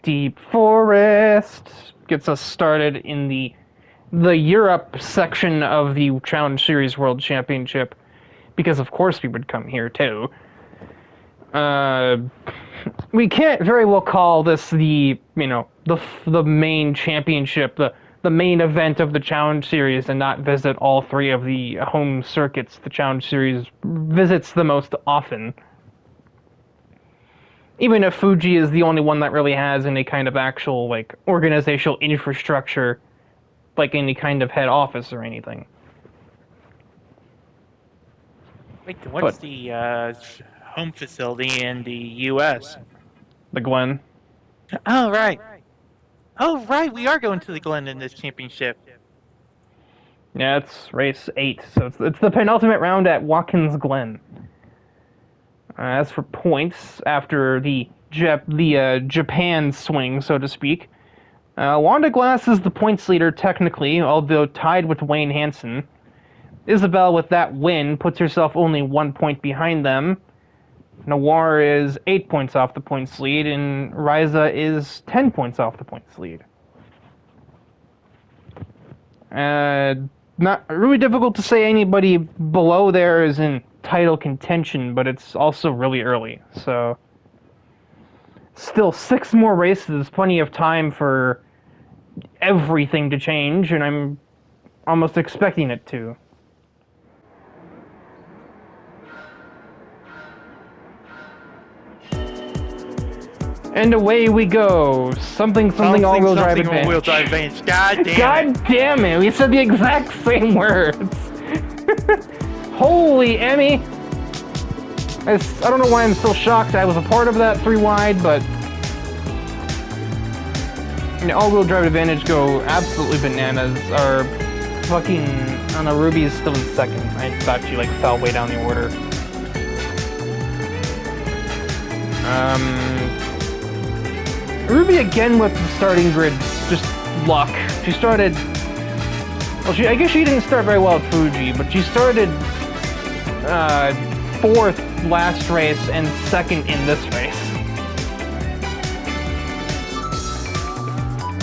Deep Forest gets us started in the Europe section of the Challenge Series World Championship, because of course we would come here too. We can't very well call this the main championship, the main event of the Challenge Series, and not visit all three of the home circuits the Challenge Series visits the most often. Even if Fuji is the only one that really has any kind of actual, like, organizational infrastructure, like any kind of head office or anything. Wait, what's the home facility in the U.S.? The Glen. Oh, right. Oh, right, we are going to the Glen in this championship. Yeah, it's race 8, so it's the penultimate round at Watkins Glen. As for points, after the Japan swing, so to speak, Wanda Glass is the points leader technically, although tied with Wayne Hansen. Isabel, with that win, puts herself only 1 point behind them. Noir is 8 points off the points lead, and Riza is 10 points off the points lead. Not really difficult to say anybody below there is in title contention, but it's also really early, so still 6 more races, plenty of time for everything to change, and I'm almost expecting it to. And away we go. Something all-wheel drive advantage. All-wheel drive advantage. God damn God it. damn it, we said the exact same words. Holy Emmy. I don't know why I'm still shocked I was a part of that 3 wide, but all-wheel drive advantage go absolutely bananas. Our fucking, I don't know, Ruby is still in second. I thought she like fell way down the order. Ruby again with the starting grid, just luck. She started, well, I guess she didn't start very well at Fuji, but she started 4th last race and 2nd in this race.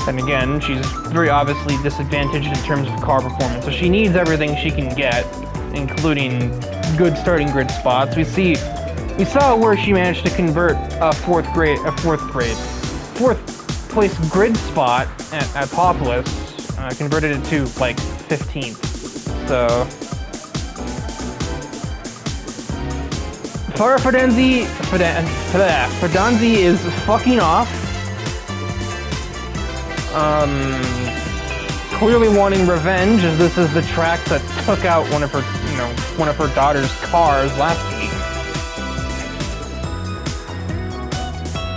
And again, she's very obviously disadvantaged in terms of car performance, so she needs everything she can get, including good starting grid spots. We saw where she managed to convert a fourth place grid spot at Populous, converted it to like 15th. So Ferdanzi is fucking off. Clearly wanting revenge, as this is the track that took out one of her daughter's cars last week.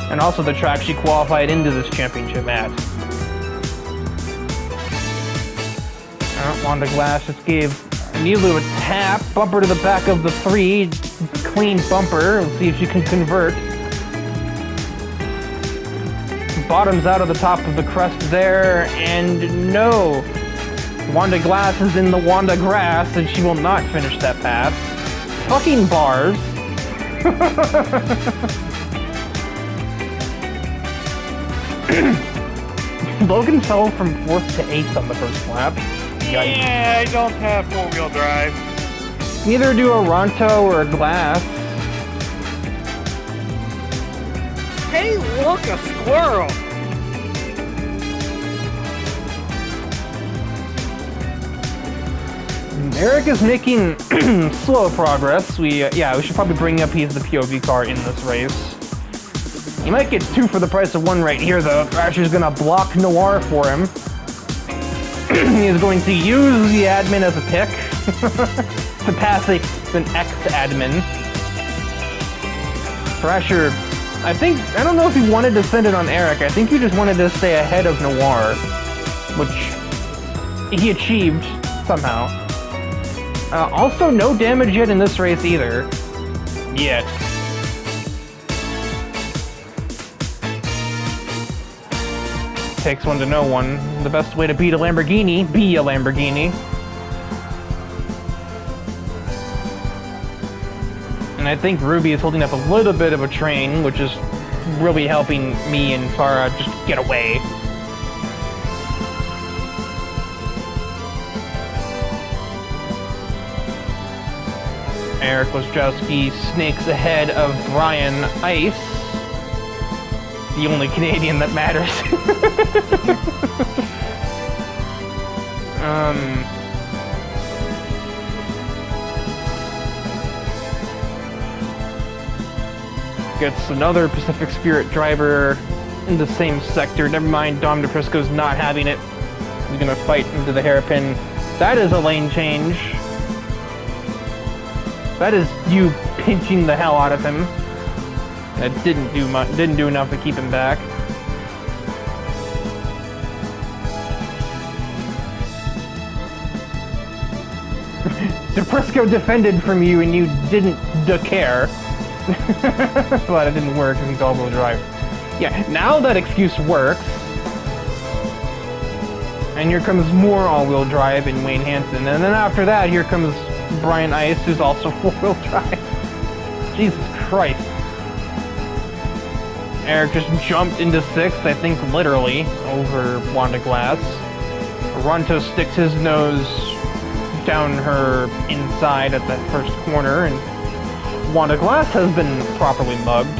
And also the track she qualified into this championship at. Wanda Glass just gave Nilu a tap, bumper to the back of the 3, clean bumper. Let's see if she can convert. Bottoms out of the top of the crust there, and no! Wanda Glass is in the Wanda Grass, and she will not finish that pass. Fucking bars. Logan fell from 4th to 8th on the first lap. Yikes. Yeah, I don't have 4-wheel drive. Neither do a Ronto or a Glass. Hey, look, a squirrel! Eric is making slow progress. We should probably bring up he's the POV car in this race. He might get 2 for the price of 1 right here, though. Thrasher's gonna block Noir for him. He is going to use the admin as a pick to pass an ex-admin. Thrasher, I don't know if he wanted to send it on Eric. I think he just wanted to stay ahead of Noir, which he achieved somehow. Also, no damage yet in this race either. Yet. Takes one to know one. The best way to beat a Lamborghini, be a Lamborghini. And I think Ruby is holding up a little bit of a train, which is really helping me and Farah just get away. Eric Wojciechowski snakes ahead of Brian Ice, the only Canadian that matters. Gets another Pacific Spirit driver in the same sector. Never mind, Dom DePrisco's not having it. He's gonna fight into the hairpin. That is a lane change. That is you pinching the hell out of him. That didn't do much. Didn't do enough to keep him back. DePrisco defended from you, and you didn't care. But it didn't work because he's all-wheel drive. Yeah, now that excuse works. And here comes more all-wheel drive in Wayne Hansen. And then after that, here comes Brian Ice, who's also four-wheel drive. Jesus Christ. Eric just jumped into sixth, I think literally, over Wanda Glass. Ronto sticks his nose down her inside at that first corner, and Wanda Glass has been properly mugged.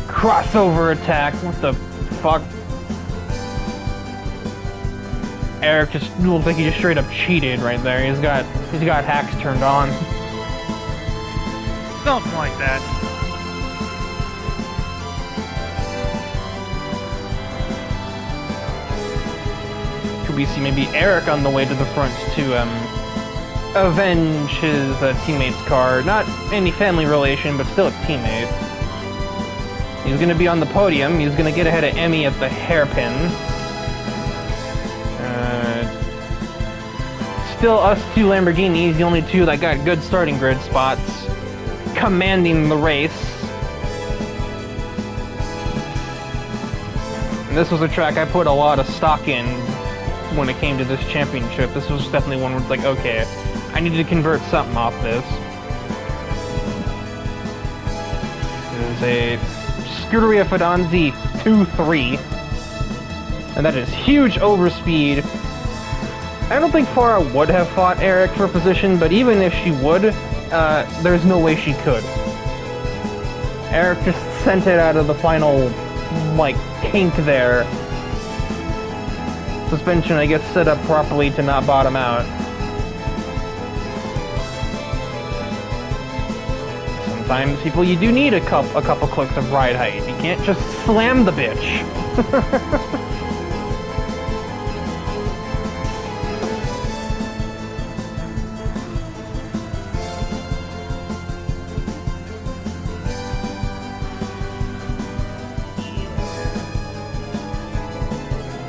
Crossover attack, what the fuck? Eric just looks like he just straight up cheated right there. He's got hacks turned on. Something like that. Could we see maybe Eric on the way to the front to avenge his teammate's car? Not any family relation, but still a teammate. He's gonna be on the podium. He's gonna get ahead of Emmy at the hairpin. Still us two Lamborghinis, the only two that got good starting grid spots, commanding the race. And this was a track I put a lot of stock in when it came to this championship. This was definitely one where it's like, okay, I need to convert something off this. There's a Scuderia Fidanzi 2-3. And that is huge overspeed. I don't think Farah would have fought Eric for position, but even if she would, there's no way she could. Eric just sent it out of the final, like, kink there. Suspension, I guess, set up properly to not bottom out. Sometimes, people, you do need a couple clicks of ride height. You can't just slam the bitch.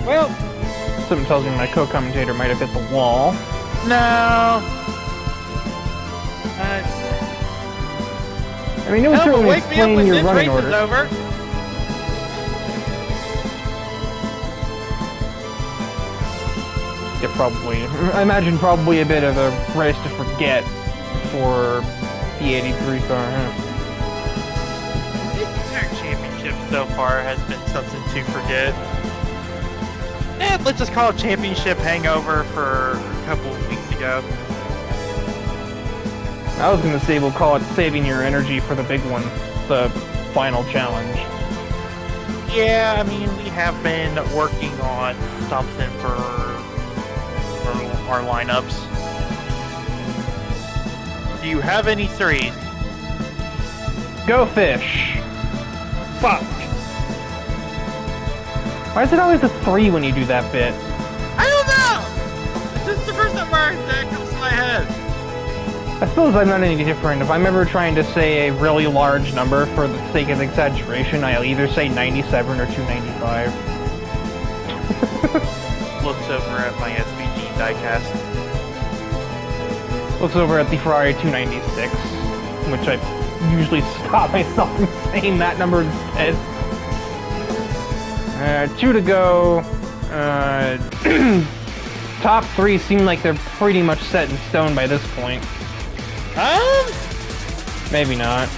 Well, something tells me my co-commentator might have hit the wall. No. I mean, it was certainly explain your running order. Over. Yeah, probably. I imagine probably a bit of a race to forget for the 83 car, huh? This entire championship so far has been something to forget. Let's just call it championship hangover for a couple of weeks ago. I was gonna say we'll call it saving your energy for the big one, the final challenge. Yeah, I mean, we have been working on something for our lineups. Do you have any threes? Go fish! Fuck! Why is it always a 3 when you do that bit? I don't know! This is the first time that comes to my head. I suppose I'm not any different. If I'm ever trying to say a really large number for the sake of exaggeration, I'll either say 97 or 295. Looks over at my SVG diecast. Looks over at the Ferrari 296, which I usually stop myself from saying that number instead. 2 to go. Top 3 seem like they're pretty much set in stone by this point. Maybe not.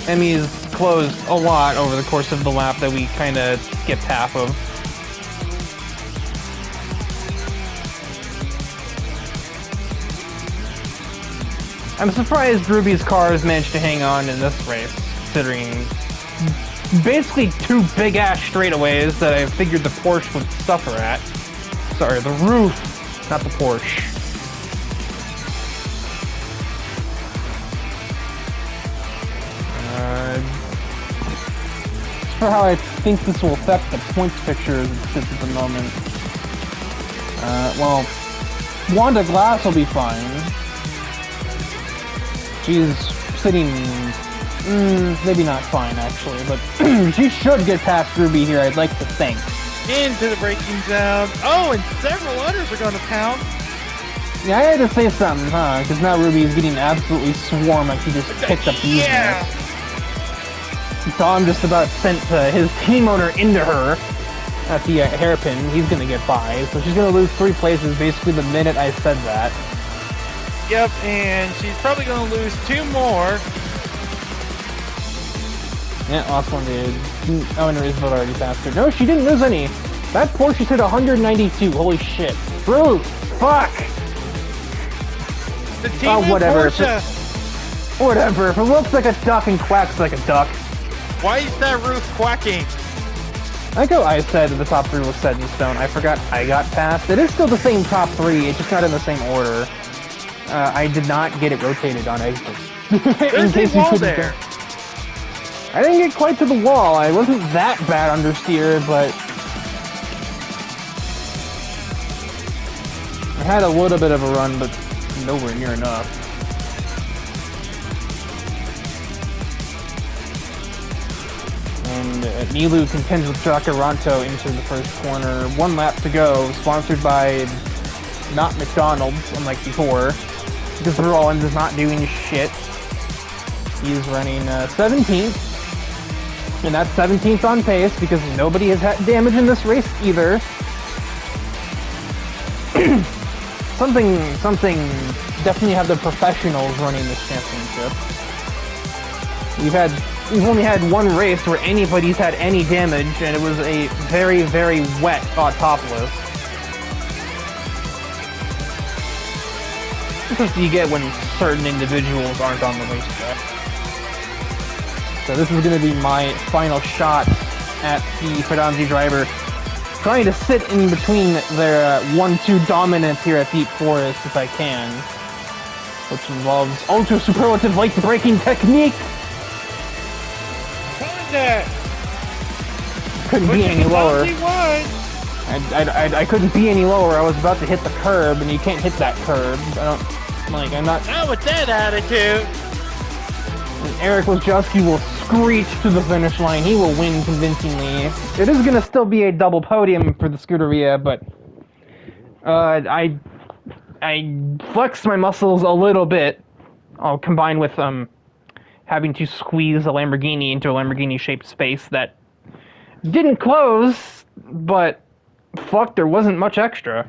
Emmy's closed a lot over the course of the lap that we kind of skipped half of. I'm surprised Ruby's cars managed to hang on in this race, considering basically two big-ass straightaways that I figured the Porsche would suffer at. Sorry, the roof, not the Porsche. For how I think this will affect the points picture as it sits at the moment. Well, Wanda Glass will be fine. She's sitting, maybe not fine actually, but she should get past Ruby here, I'd like to think. Into the braking zone. Oh, and several others are going to pound. Yeah, I had to say something, huh? Because now Ruby is getting absolutely swarmed like he just picked up the Yeah. Dom just about sent his team owner into her at the hairpin. He's gonna get by, so she's gonna lose 3 places basically the minute I said that. Yep, and she's probably going to lose 2 more. Yeah, lost 1 dude. Oh, and Isabel already passed her. No, she didn't lose any. That Porsche hit 192. Holy shit. Ruth! Fuck! The team whatever. Porsche. Whatever. If it looks like a duck and quacks like a duck. Why is that roof quacking? I think I said the top 3 was set in stone. I forgot I got past. It is still the same top 3, it's just not in the same order. I did not get it rotated on exit. There's a wall there. I didn't get quite to the wall. I wasn't that bad understeer, but I had a little bit of a run, but nowhere near enough. And Nilu contends with Jacaranto into the first corner. 1 lap to go, sponsored by not McDonald's, unlike before, because Rollins is not doing shit. He's running 17th, and that's 17th on pace because nobody has had damage in this race either. something. Definitely have the professionals running this championship. We've only had 1 race where anybody's had any damage, and it was a very, very wet Autopolis. This is what you get when certain individuals aren't on the racetrack. So this is going to be my final shot at the Pedanzi driver, trying to sit in between their 1-2 dominance here at Deep Forest if I can, which involves ultra superlative light braking technique. Couldn't be any lower. I couldn't be any lower. I was about to hit the curb, and you can't hit that curb. I'm not. Not with that attitude. And Eric Wojcicki will screech to the finish line. He will win convincingly. It is gonna still be a double podium for the Scuderia, but I flexed my muscles a little bit. I'll combine with having to squeeze a Lamborghini into a Lamborghini-shaped space that didn't close, but fuck, there wasn't much extra.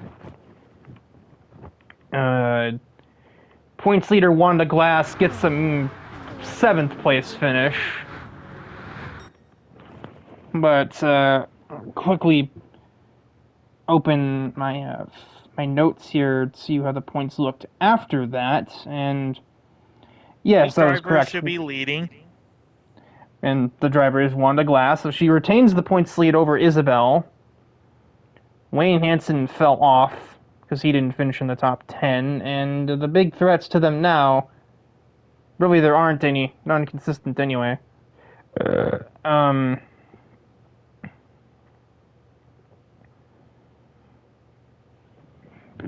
Points leader Wanda Glass gets some 7th place finish. But quickly open my my notes here to see how the points looked after that, and yes, that was correct. Should be leading. And the driver is Wanda Glass, so she retains the points lead over Isabel. Wayne Hansen fell off because he didn't finish in the top 10, and the big threats to them now, really there aren't any, non-consistent anyway.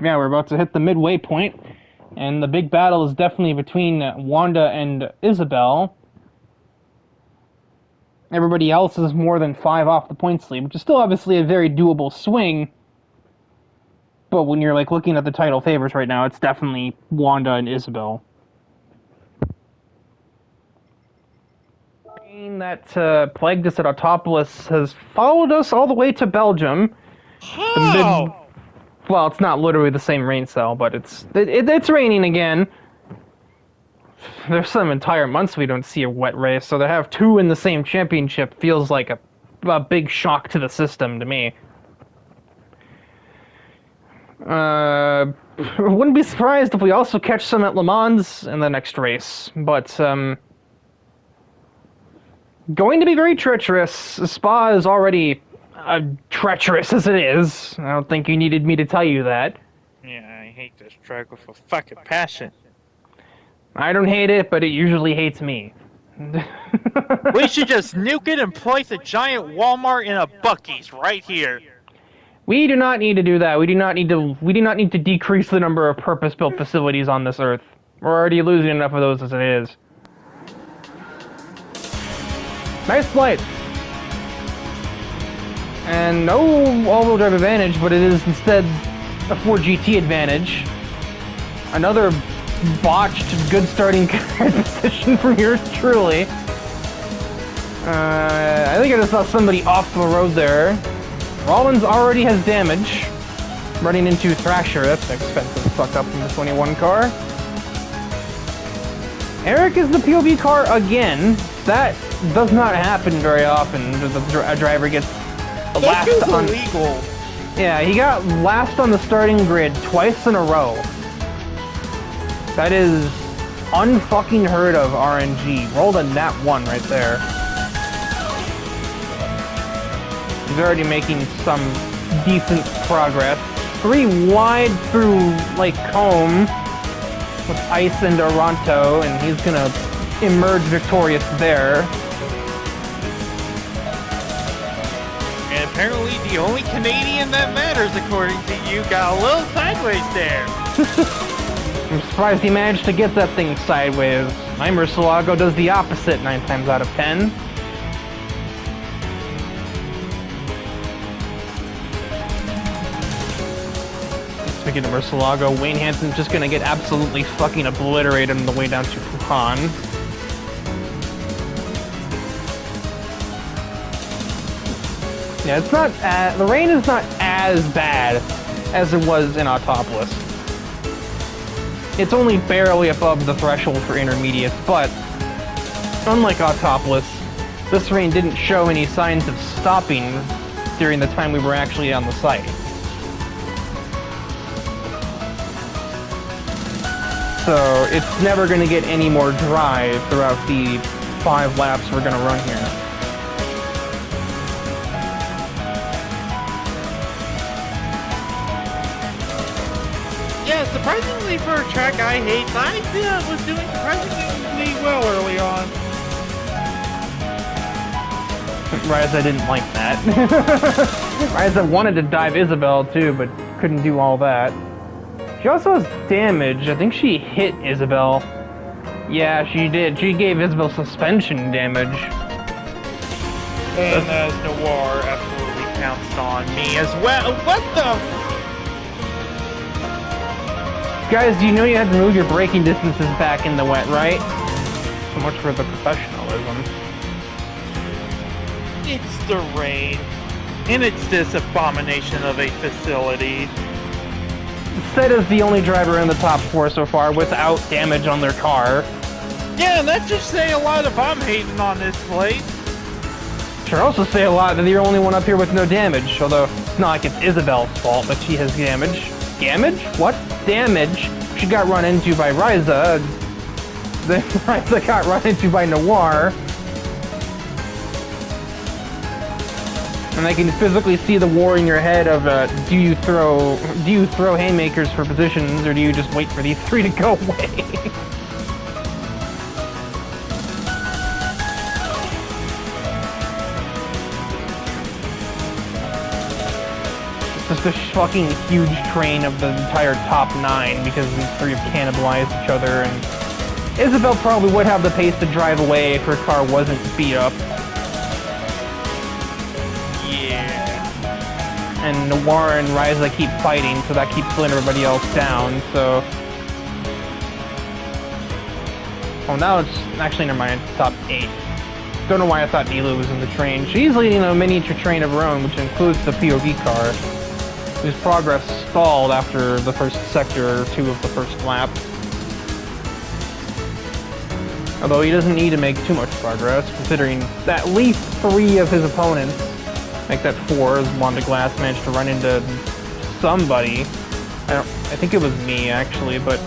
Yeah, we're about to hit the midway point, and the big battle is definitely between Wanda and Isabel. Everybody else is more than 5 off the points lead, which is still obviously a very doable swing. But when you're looking at the title favors right now, it's definitely Wanda and Isabel. Rain that plagued us at Autopolis has followed us all the way to Belgium. How? Well, it's not literally the same rain cell, but it's raining again. there's some entire months we don't see a wet race, so to have two in the same championship feels like a big shock to the system to me. Wouldn't be surprised if we also catch some at Le Mans in the next race, but going to be very treacherous. Spa is already treacherous as it is. I don't think you needed me to tell you that. Yeah, I hate this track with a fucking passion. I don't hate it, but it usually hates me. We should just nuke it and place a giant Walmart in a Buc-ee's right here. We do not need to do that. We do not need to decrease the number of purpose-built facilities on this Earth. We're already losing enough of those as it is. Nice flight. And no all-wheel drive advantage, but it is instead a Ford GT advantage. Another botched good starting position from yours truly. I think I just saw somebody off the road there. Rollins already has damage, running into Thrasher. That's an expensive fuck up from the 21 car. Eric is the POV car again. That does not happen very often. A driver gets last on. Illegal. Yeah, he got last on the starting grid twice in a row. That is unfucking heard of RNG. Rolled a nat 1 right there. He's already making some decent progress. 3 wide through Lake Combe with Ice and Oronto, and he's gonna emerge victorious there. And apparently the only Canadian that matters, according to you, got a little sideways there. I'm surprised he managed to get that thing sideways. My Murcielago does the opposite 9 times out of 10. Speaking of Murcielago, Wayne Hansen's just gonna get absolutely fucking obliterated on the way down to Wuhan. Yeah, it's not, the rain is not as bad as it was in Autopolis. It's only barely above the threshold for intermediates, but unlike Autopolis, this rain didn't show any signs of stopping during the time we were actually on the site. So it's never going to get any more dry throughout the 5 laps we're going to run here. Yeah, surprisingly for a track I hate, I was doing surprisingly well early on. Ryza didn't like that. Ryza wanted to dive Isabel too, but couldn't do all that. She also has damage. I think she hit Isabel. Yeah, she did. She gave Isabel suspension damage. And as Noir absolutely pounced on me as well. What the? Guys, do you know you had to move your braking distances back in the wet, right? So much for the professionalism. It's the rain. And it's this abomination of a facility. Seth is the only driver in the top 4 so far without damage on their car. Yeah, and that just say a lot if I'm hating on this place. Should also say a lot that you're the only one up here with no damage, although it's not like it's Isabel's fault that she has damage. Damage? What? Damage? She got run into by Ryza. Then Ryza got run into by Noir. And I can physically see the war in your head of do you throw haymakers for positions, or do you just wait for these 3 to go away? Just a fucking huge train of the entire top 9 because these 3 have cannibalized each other, and Isabel probably would have the pace to drive away if her car wasn't beat up. And Noir and Ryza keep fighting, so that keeps slowing everybody else down, so... Oh, now it's... Actually, never mind, it's top 8. Don't know why I thought Nilu was in the train. She's leading a miniature train of her own, which includes the POV car, whose progress stalled after the first sector or 2 of the first lap. Although he doesn't need to make too much progress, considering at least 3 of his opponents, like that 4, as Wanda Glass managed to run into somebody. I think it was me, actually, but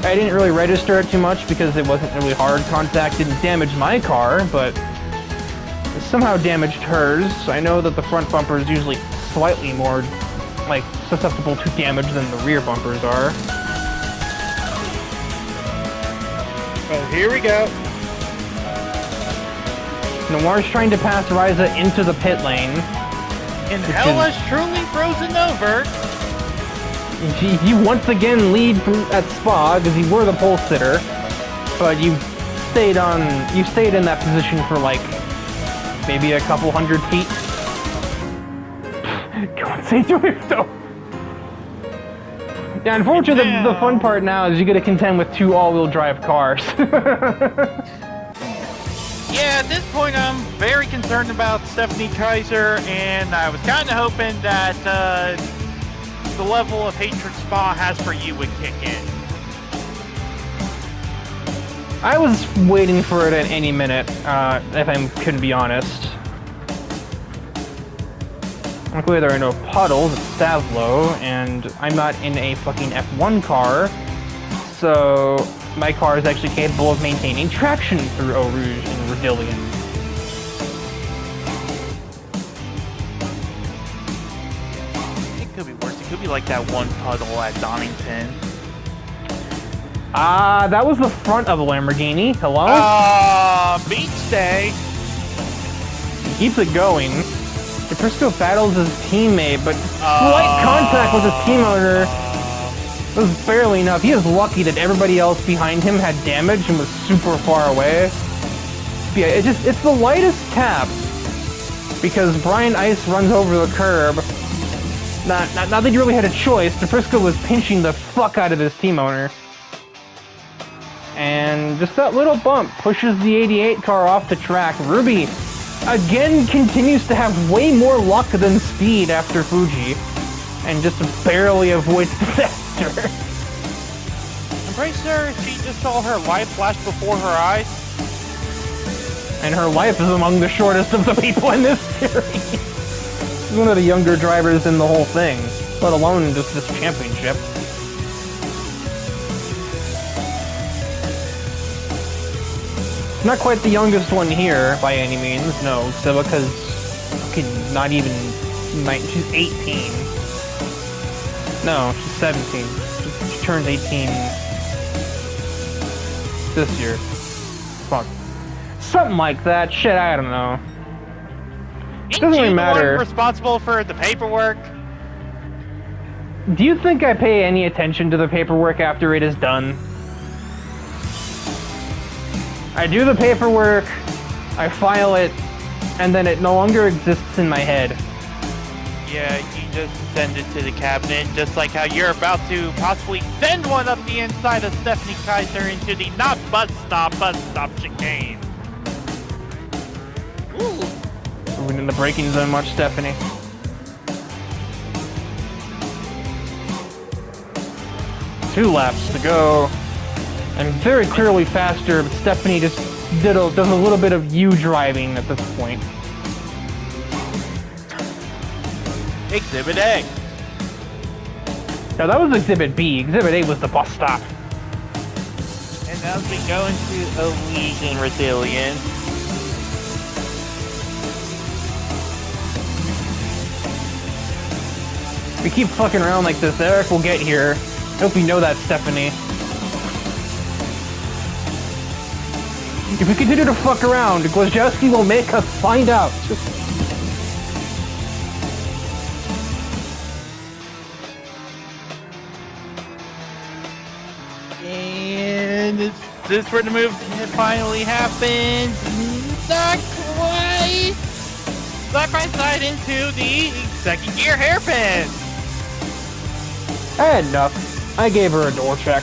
I didn't really register it too much because it wasn't really hard. Contact didn't damage my car, but it somehow damaged hers. I know that the front bumper is usually slightly more, like, susceptible to damage than the rear bumpers are. Oh, here we go. Noir's trying to pass Ryza into the pit lane. And hell has truly frozen over. You once again lead at Spa because you were the pole sitter, but you stayed in that position for like maybe a couple hundred feet. Go on, say Drifto. Yeah, unfortunately, the fun part now is you get to contend with 2 all-wheel drive cars. Yeah, at this point I'm very concerned about Stephanie Kaiser, and I was kind of hoping that the level of hatred Spa has for you would kick in. I was waiting for it at any minute, if I couldn't be honest. Luckily there are no puddles, it's Stavlo, and I'm not in a fucking F1 car, so my car is actually capable of maintaining traction through Eau Rouge and Rodillion. It could be worse. It could be like that one puddle at Donington. That was the front of the Lamborghini. Hello? Beach day. He keeps it going. DePrisco battles his teammate, but slight contact with his team owner was barely enough. He is lucky that everybody else behind him had damage and was super far away. But yeah, it's the lightest tap because Brian Ice runs over the curb. Not that he really had a choice. DePrisco was pinching the fuck out of his team owner. And just that little bump pushes the 88 car off the track. Ruby again continues to have way more luck than speed after Fuji, and just barely avoids disaster. I'm pretty sure she just saw her life flash before her eyes. And her life is among the shortest of the people in this series. She's one of the younger drivers in the whole thing, let alone just this championship. Not quite the youngest one here, by any means, no, Civica's not even, she's 18. No, she's 17. She turns 18 this year. Fuck. Something like that, shit, I don't know. Doesn't really matter. The one responsible for the paperwork? Do you think I pay any attention to the paperwork after it is done? I do the paperwork, I file it, and then it no longer exists in my head. Yeah, you just send it to the cabinet, just like how you're about to possibly send one up the inside of Stephanie Kaiser into the not bus stop chicane. Ooh. Moving in the braking zone much, Stephanie. Two laps to go. I'm very clearly faster, but Stephanie just does a little bit of you driving at this point. Exhibit A. Now that was Exhibit B. Exhibit A was the bus stop. And as we go into Elysian Rodillion. If we keep fucking around like this, Eric will get here. Hope you know that, Stephanie. If we continue to fuck around, Glazowski will make us find out. And is this where the move finally happens? Not quite! Side-by-side into the second gear hairpin! I had enough. I gave her a door check.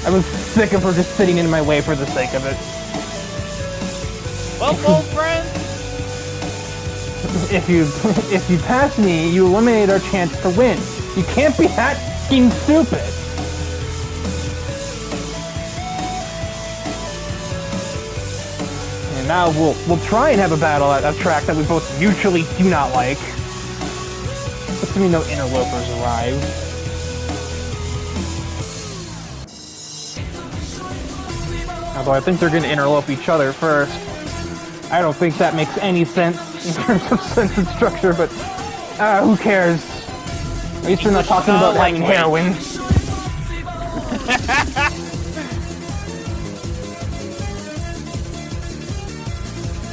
I was sick of her just sitting in my way for the sake of it. Well, old friend. If you pass me, you eliminate our chance to win. You can't be that fucking stupid. now we'll try and have a battle at a track that we both mutually do not like. Assuming no interlopers arrive. Although I think they're going to interlope each other first. I don't think that makes any sense in terms of sense and structure, but who cares? At least you're not talking about having heroin.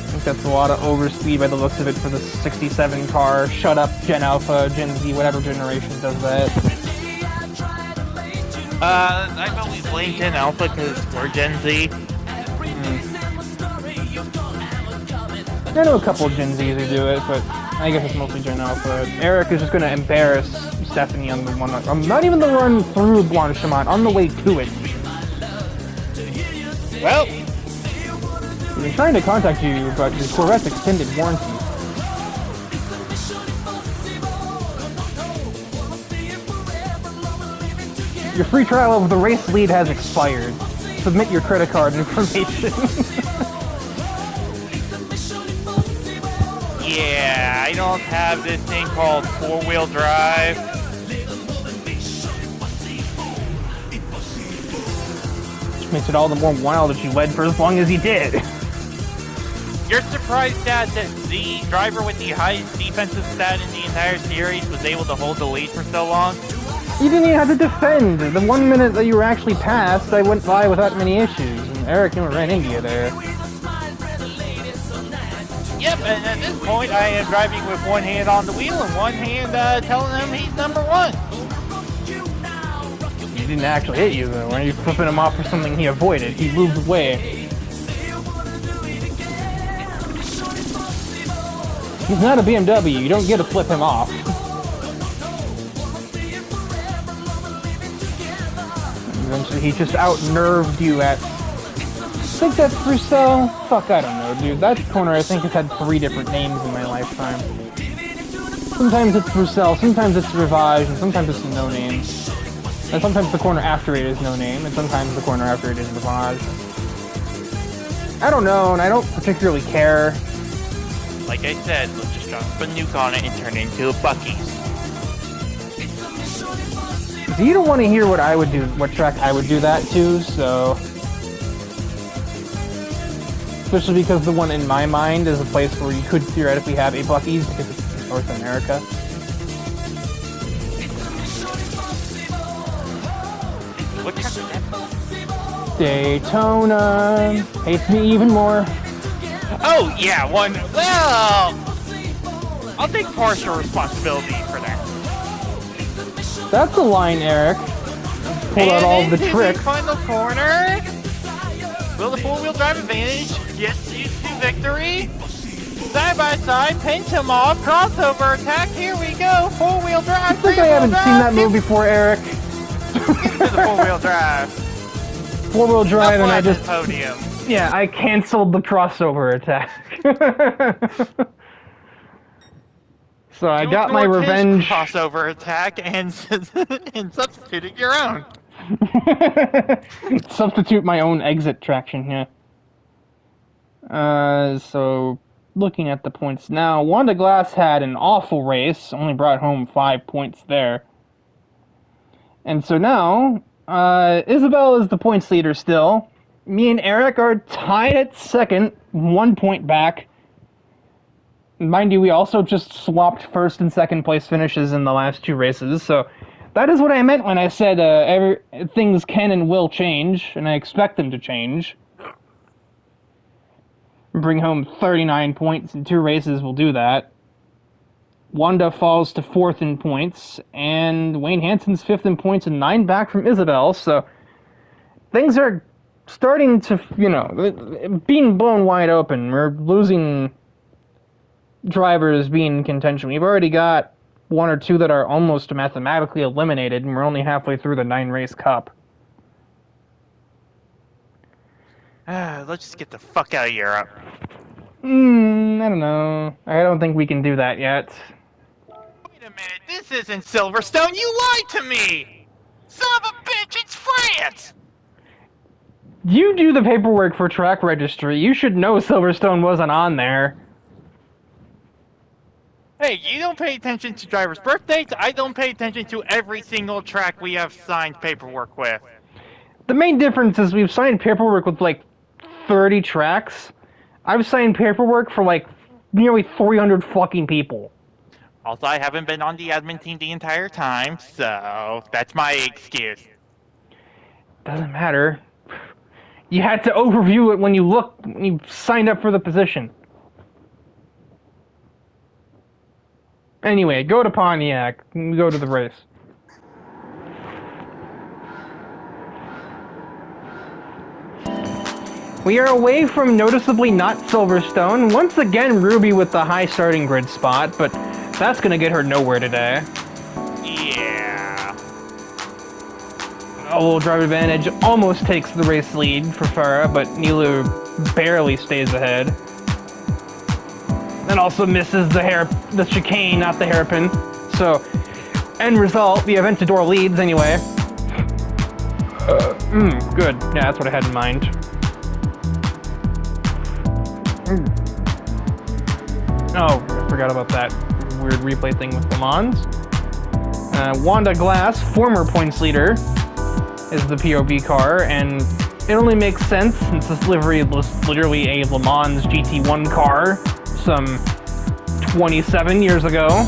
I think that's a lot of overspeed by the looks of it for the 67 car. Shut up, Gen Alpha, Gen Z, whatever generation does that. I've always blamed Gen Alpha because we're Gen Z. I know a couple of Gen Zs who do it, but I guess it's mostly Gen Alpha. Eric is just going to embarrass Stephanie on the one, not even the run through Blanchimont, on the way to it. Well, We've been trying to contact you about your Corvette's extended warranty. Your free trial of the race lead has expired. Submit your credit card information. yeah, I don't have this thing called four-wheel drive. Which makes it all the more wild that you led for as long as you did. You're surprised, Dad, that the driver with the highest defensive stat in the entire series was able to hold the lead for so long? You didn't even have to defend. The 1 minute that you were actually passed, I went by without many issues. And Eric ran into you there. Yep, and at this point, I am driving with one hand on the wheel and one hand telling him he's number one. He didn't actually hit you, though. Weren't you flipping him off for something he avoided? He moved away. He's not a BMW. You don't get to flip him off. Eventually, he just out-nerved you at... I think that's Bruxelles? Fuck, I don't know, dude. That corner, I think, has had 3 different names in my lifetime. Sometimes it's Bruxelles, sometimes it's Rivage, and sometimes it's No Name. And sometimes the corner after it is No Name, and sometimes the corner after it is Rivage. I don't know, and I don't particularly care. Like I said, let's just drop a nuke on it and turn it into a Buc-ee's. You don't want to hear what I would do, what track I would do that to, so... Especially because the one in my mind is a place where you could theoretically have a Buc-ee's because it's in North America. What track is that? Daytona hates me even more. Oh, yeah, one. Well, I'll take partial responsibility for that. That's a line, Eric. Pull out all of the tricks. Final corner. Will the four-wheel drive advantage get you to victory? Side by side, pinch him off, crossover attack. Here we go. Four-wheel drive. I think I haven't seen that move before, Eric. Get to the four-wheel drive. Four-wheel drive, and I just... podium. Yeah, I canceled the crossover attack. So I got my revenge. Crossover attack and and substituted your own. Substitute my own exit traction here. So looking at the points now, Wanda Glass had an awful race, only brought home 5 points there. And so now, Isabel is the points leader still. Me and Eric are tied at second, 1 point back. Mind you, we also just swapped first and second place finishes in the last 2 races, so that is what I meant when I said things can and will change, and I expect them to change. Bring home 39 points in 2 races will do that. Wanda falls to 4th in points, and Wayne Hansen's 5th in points and 9 back from Isabel, so things are starting to, being blown wide open. We're losing drivers being in contention. We've already got 1 or 2 that are almost mathematically eliminated, and we're only halfway through the 9-race cup. Let's just get the fuck out of Europe. I don't know. I don't think we can do that yet. Wait a minute, this isn't Silverstone, you lied to me! Son of a bitch, it's France! You do the paperwork for track registry. You should know Silverstone wasn't on there. Hey, you don't pay attention to drivers' birthdays. I don't pay attention to every single track we have signed paperwork with. The main difference is we've signed paperwork with like 30 tracks. I've signed paperwork for like nearly 300 fucking people. Also, I haven't been on the admin team the entire time, so that's my excuse. Doesn't matter. You had to overview it when you signed up for the position. Anyway, go to Pontiac. Go to the race. We are away from noticeably not Silverstone. Once again, Ruby with the high starting grid spot, but that's gonna get her nowhere today. Yeah. A little drive advantage almost takes the race lead for Farah, but Nilu barely stays ahead. And also misses the chicane, not the hairpin. So, end result, the Aventador leads anyway. Good. Yeah, that's what I had in mind. Oh, I forgot about that weird replay thing with Le Mans. Wanda Glass, former points leader, is the POV car, and it only makes sense since this livery was literally a Le Mans GT1 car some 27 years ago.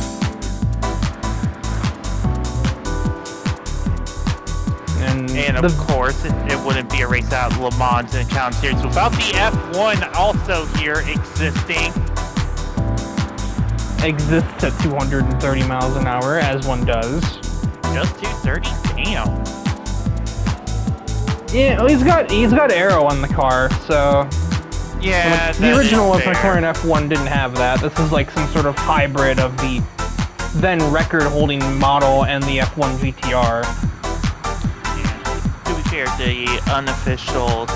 And of course, it wouldn't be a race at Le Mans and Challenge Series without the F1 also here existing. Exists at 230 miles an hour, as one does. Just 230? Damn. Yeah, he's got aero on the car, so... Yeah, the original McLaren F1 didn't have that. This is like some sort of hybrid of the then record-holding model and the F1 GTR. Yeah. To be fair, the unofficial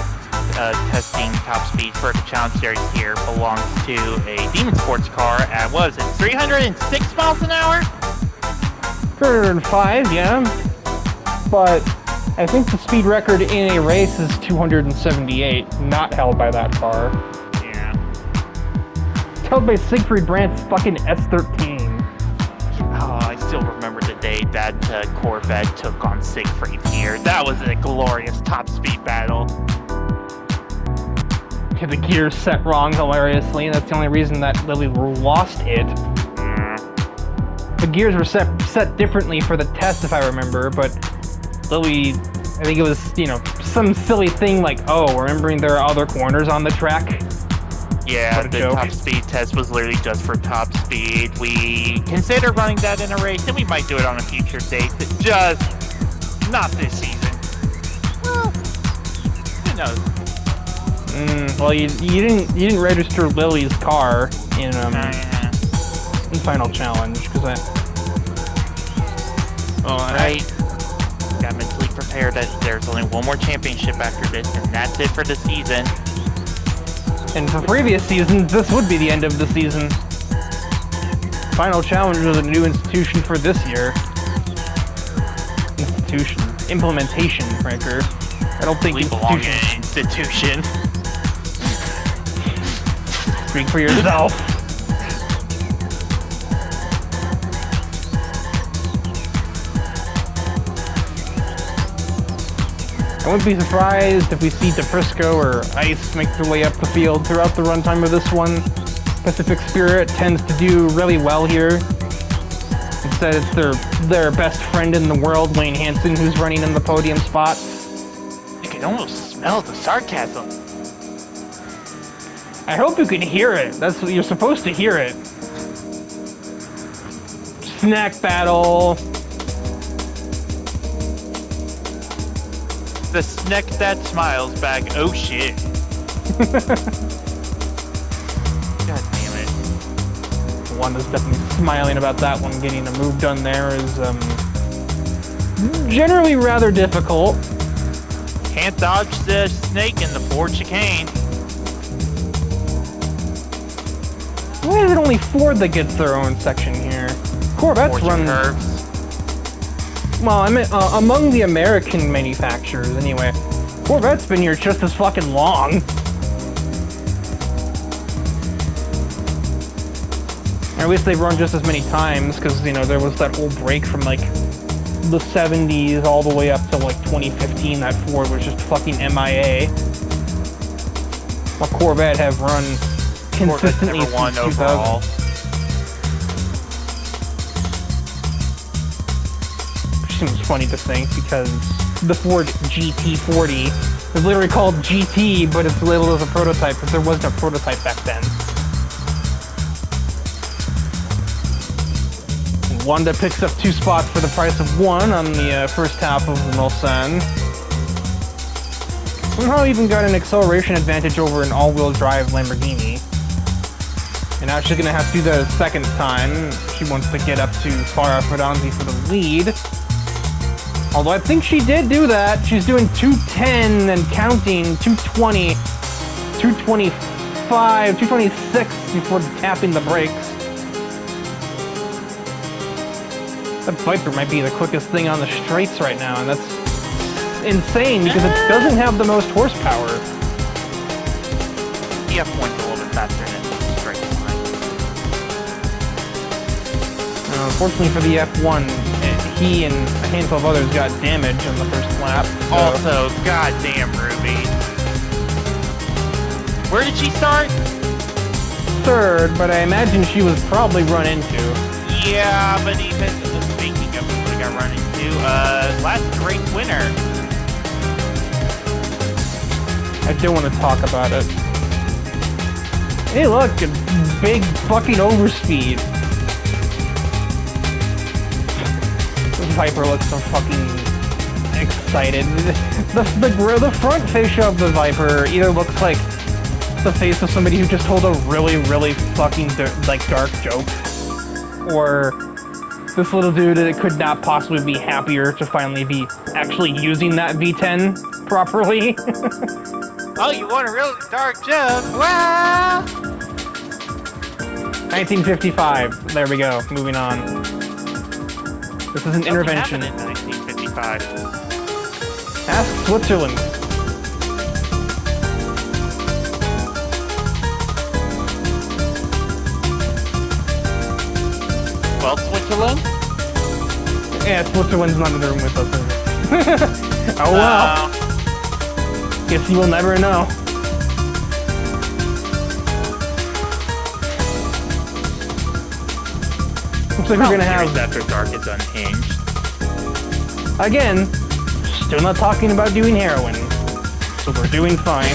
testing top speed for the Challenge Series here belongs to a Demon Sports car at, what is it, 306 miles an hour? 305, yeah. But I think the speed record in a race is 278, not held by that car. Yeah. It's held by Siegfried Brandt's fucking S13. Oh, I still remember the day that Corvette took on Siegfried here. That was a glorious top speed battle. The gears set wrong hilariously, and that's the only reason that Lily lost it. The gears were set differently for the test, if I remember, but Lily, I think it was, some silly thing like, oh, remembering there are other corners on the track? Yeah, the top speed test was literally just for top speed. We consider running that in a race, and we might do it on a future date, but just not this season. Well, who knows? Well, you didn't register Lily's car in Final Challenge because I got mentally prepared that there's only one more championship after this, and that's it for the season. And for previous seasons, this would be the end of the season. Final Challenge was a new institution for this year. Implementation, Franker. I don't think we belong in an institution. Speak for yourself. I wouldn't be surprised if we see DeFrisco or Ice make their way up the field throughout the runtime of this one. Pacific Spirit tends to do really well here. Instead, it's their best friend in the world, Wayne Hansen, who's running in the podium spot. You can almost smell the sarcasm. I hope you can hear it. That's what you're supposed to hear it. Snack battle. The snack that smiles bag. Oh shit. God damn it. One is definitely smiling about that one. Getting a move done there is generally rather difficult. Can't dodge the snake in the Ford chicane. Why is it only Ford that gets their own section here? Corvettes run curves. Well, I mean, among the American manufacturers, anyway. Corvette's been here just as fucking long. Or at least they've run just as many times, because, you know, there was that whole break from, like, the 70s all the way up to, like, 2015. That Ford was just fucking MIA. While Corvette have run consistently never won since 2000. overall. Which seems funny to think, because the Ford GT40 is literally called GT, but it's labeled as a prototype, because there wasn't a prototype back then. Wanda picks up 2 spots for the price of 1 on the first half of the Mulsanne. Somehow even got an acceleration advantage over an all-wheel drive Lamborghini. And now she's gonna have to do that a second time. She wants to get up to Farah Ferdinand for the lead. Although I think she did do that. She's doing 210 and counting, 220, 225, 226 before tapping the brakes. That Viper might be the quickest thing on the straights right now, and that's insane because it doesn't have the most horsepower. The F1's a little bit faster than the straight line. Unfortunately for the F1, he and a handful of others got damage on the first lap. So. Also, goddamn Ruby. Where did she start? 3rd, but I imagine she was probably run into. Yeah, but even speaking of what I got run into, last race winner. I don't want to talk about it. Hey look, a big fucking overspeed. Viper looks so fucking excited. The front fascia of the Viper either looks like the face of somebody who just told a really, really fucking dark joke, or this little dude that could not possibly be happier to finally be actually using that V10 properly. Oh, you want a real dark joke? Wow! 1955. There we go. Moving on. This is an intervention. In 1955. Ask Switzerland. Well, Switzerland? Yeah, Switzerland's not in the room with us. Oh well. Guess you will never know. Looks like we're gonna have... After Dark is unhinged. Again, still not talking about doing heroin. So we're doing fine.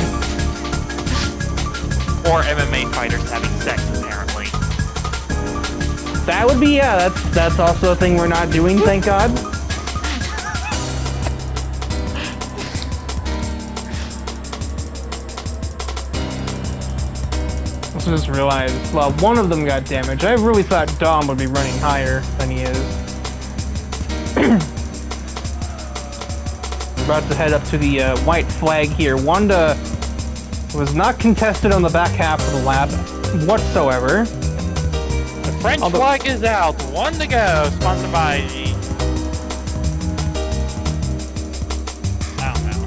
Or MMA fighters having sex, apparently. That would be, yeah, that's also a thing we're not doing, thank God. I just realized, well, one of them got damaged. I really thought Dom would be running higher than he is. We're about to head up to the white flag here. Wanda was not contested on the back half of the lap whatsoever. The French flag is out. 1 to go. Sponsored by... I don't know.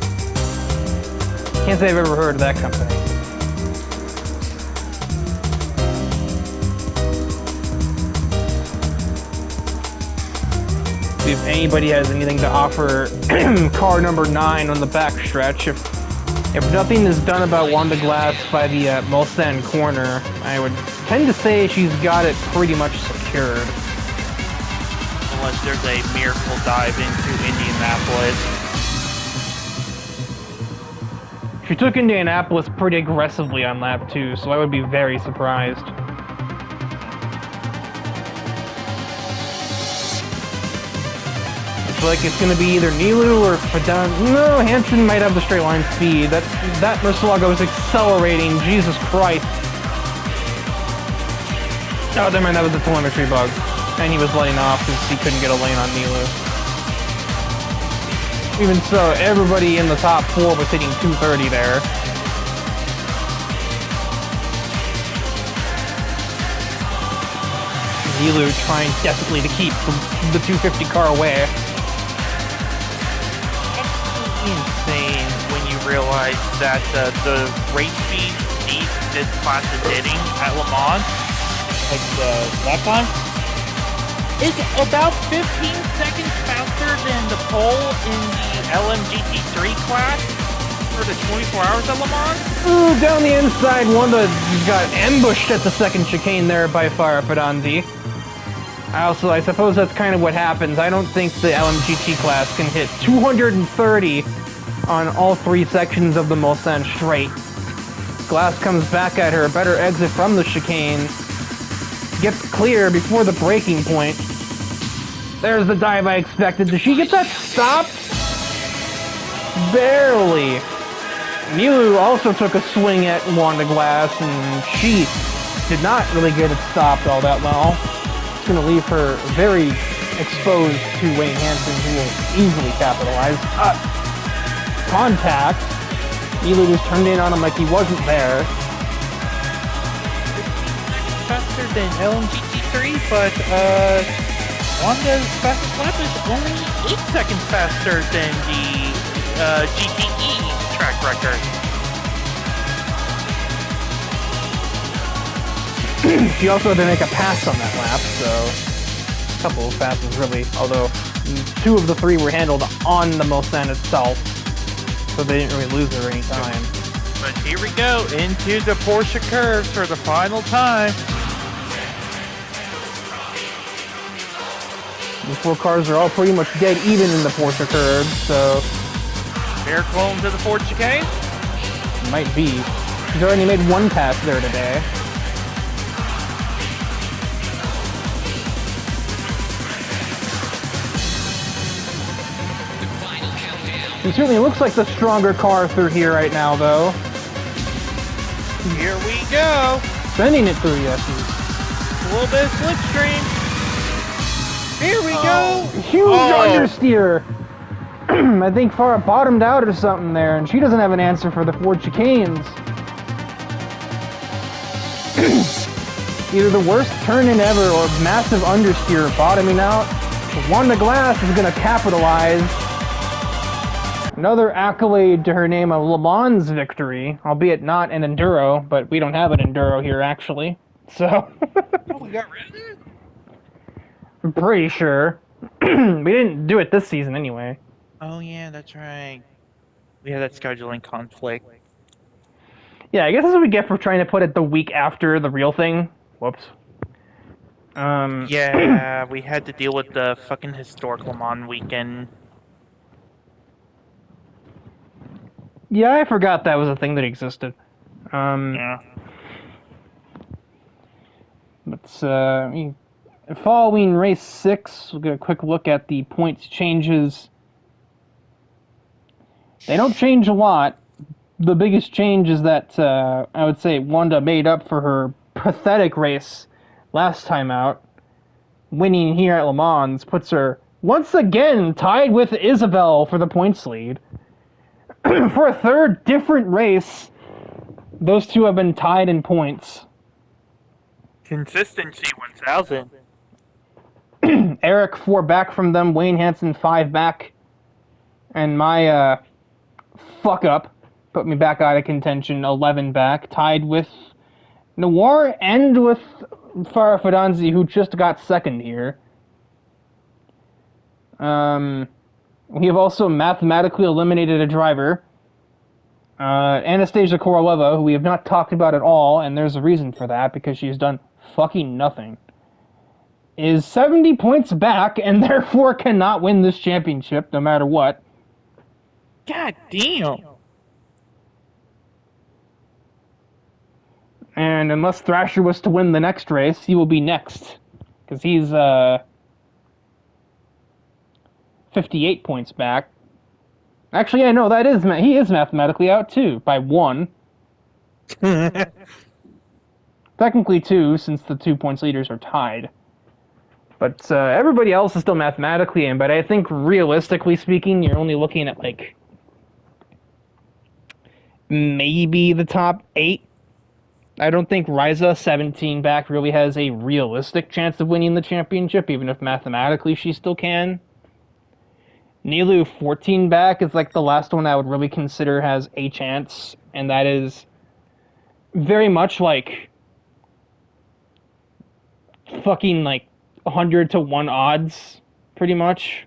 Can't say I've ever heard of that company. See if anybody has anything to offer car number 9 on the backstretch. If nothing is done about Wanda Glass by the Mulsanne corner, I would tend to say she's got it pretty much secured. Unless there's a miracle dive into Indianapolis. She took Indianapolis pretty aggressively on lap 2, so I would be very surprised. Like it's gonna be either Nilu or Fadan. No, Hansen might have the straight line speed. That Murcielago is accelerating. Jesus Christ! Oh, never mind. That was a telemetry bug, and he was letting off because he couldn't get a lane on Nilu. Even so, everybody in the top 4 was hitting 230 there. Nilu trying desperately to keep the 250 car away. Insane when you realize that the race speed this class is hitting at Le Mans, like the lap time, is about 15 seconds faster than the pole in the LMGT3 class for the 24 hours at Le Mans. Ooh, down the inside, Wanda got ambushed at the second chicane there by Farah Fidandi. I suppose that's kind of what happens. I don't think the LMGT class can hit 230 on all three sections of the Mulsanne straight. Glass comes back at her, better exit from the chicane. Gets clear before the braking point. There's the dive I expected. Did she get that stopped? Barely. Milu also took a swing at Wanda Glass, and she did not really get it stopped all that well. It's going to leave her very exposed to Wayne Hansen, who will easily capitalize. Contact. Milu was turned in on him like he wasn't there. Faster than LMGT3, but Wanda's fastest lap is only 8 seconds faster than the GTE track record. She also had to make a pass on that lap, so a couple of passes really, although 2 of the 3 were handled on the Mulsanne itself, so they didn't really lose her any time. But here we go, into the Porsche curves for the final time. The 4 cars are all pretty much dead even in the Porsche curves, so... Air clone to the Ford chicane? Might be. She's already made 1 pass there today. It certainly looks like the stronger car through here right now, though. Here we go. Sending it through Yeses. A little bit of slipstream. Here we go. Huge understeer. I think Farah bottomed out or something there, and she doesn't have an answer for the Ford chicanes. Either the worst turn-in ever or massive understeer bottoming out. Wanda Glass is going to capitalize. Another accolade to her name, a Le Mans victory, albeit not an Enduro, but we don't have an Enduro here, actually. So... Oh, we got rid of it? I'm pretty sure. We didn't do it this season anyway. Oh, yeah, that's right. We had that scheduling conflict. Yeah, I guess that's what we get for trying to put it the week after the real thing. Whoops. Yeah, we had to deal with the fucking historic Le Mans weekend. Yeah, I forgot that was a thing that existed. Yeah. But, following race 6, we'll get a quick look at the points changes. They don't change a lot. The biggest change is that, I would say, Wanda made up for her pathetic race last time out. Winning here at Le Mans puts her, once again, tied with Isabel for the points lead. For a third different race, those two have been tied in points. Consistency 1000. Eric 4 back from them, Wayne Hansen 5 back, and my fuck up put me back out of contention, 11 back, tied with Noir and with Farah Fidandi, who just got second here. We have also mathematically eliminated a driver, Anastasia Koroleva, who we have not talked about at all, and there's a reason for that, because she's done fucking nothing. Is 70 points back, and therefore cannot win this championship, no matter what. God damn. And unless Thrasher was to win the next race, he will be next. Because he's, 58 points back. Actually, yeah, no, that is, he is mathematically out, too, by 1. Technically 2, since the 2 points leaders are tied. But everybody else is still mathematically in, but I think realistically speaking, you're only looking at, like, maybe the top 8. I don't think Ryza, 17 back, really has a realistic chance of winning the championship, even if mathematically she still can. Nilu 14 back is like the last one I would really consider has a chance, and that is very much like fucking like 100 to 1 odds, pretty much.